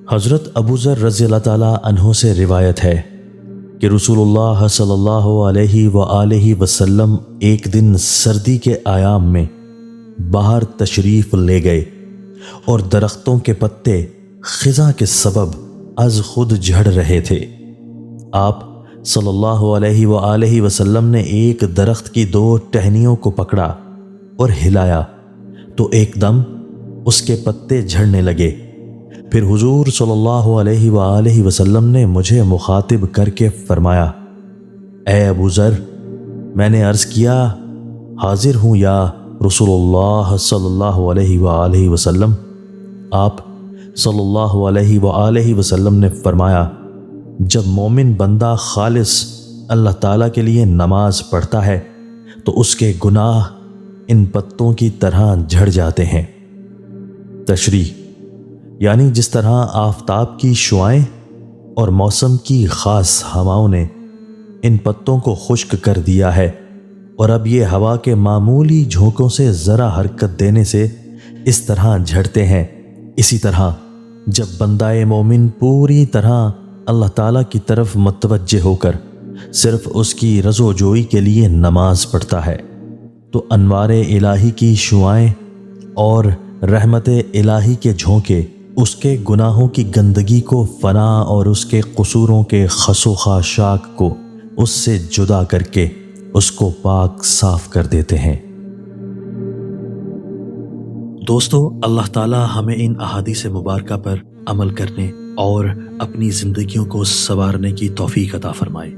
حضرت ابو ذر رضی اللہ تعالیٰ عنہ سے روایت ہے کہ رسول اللہ صلی اللہ علیہ وآلہ وسلم ایک دن سردی کے ایام میں باہر تشریف لے گئے اور درختوں کے پتے خزاں کے سبب از خود جھڑ رہے تھے۔ آپ صلی اللہ علیہ وآلہ وسلم نے ایک درخت کی 2 ٹہنیوں کو پکڑا اور ہلایا تو ایک دم اس کے پتے جھڑنے لگے۔ پھر حضور صلی اللہ علیہ وآلہ وسلم نے مجھے مخاطب کر کے فرمایا، اے ابو ذر، میں نے عرض کیا حاضر ہوں یا رسول اللہ صلی اللہ علیہ وآلہ وسلم۔ آپ صلی اللہ علیہ وآلہ وسلم نے فرمایا، جب مومن بندہ خالص اللہ تعالیٰ کے لیے نماز پڑھتا ہے تو اس کے گناہ ان پتوں کی طرح جھڑ جاتے ہیں۔ تشریح یعنی جس طرح آفتاب کی شعاعیں اور موسم کی خاص ہواؤں نے ان پتوں کو خشک کر دیا ہے اور اب یہ ہوا کے معمولی جھونکوں سے ذرا حرکت دینے سے اس طرح جھڑتے ہیں، اسی طرح جب بندہ مومن پوری طرح اللہ تعالیٰ کی طرف متوجہ ہو کر صرف اس کی رضا جوئی کے لیے نماز پڑھتا ہے تو انوار الہی کی شعاعیں اور رحمت الہی کے جھونکے اس کے گناہوں کی گندگی کو فنا اور اس کے قصوروں کے خس و خاشاک کو اس سے جدا کر کے اس کو پاک صاف کر دیتے ہیں۔ دوستو، اللہ تعالی ہمیں ان احادیث مبارکہ پر عمل کرنے اور اپنی زندگیوں کو سنوارنے کی توفیق عطا فرمائے۔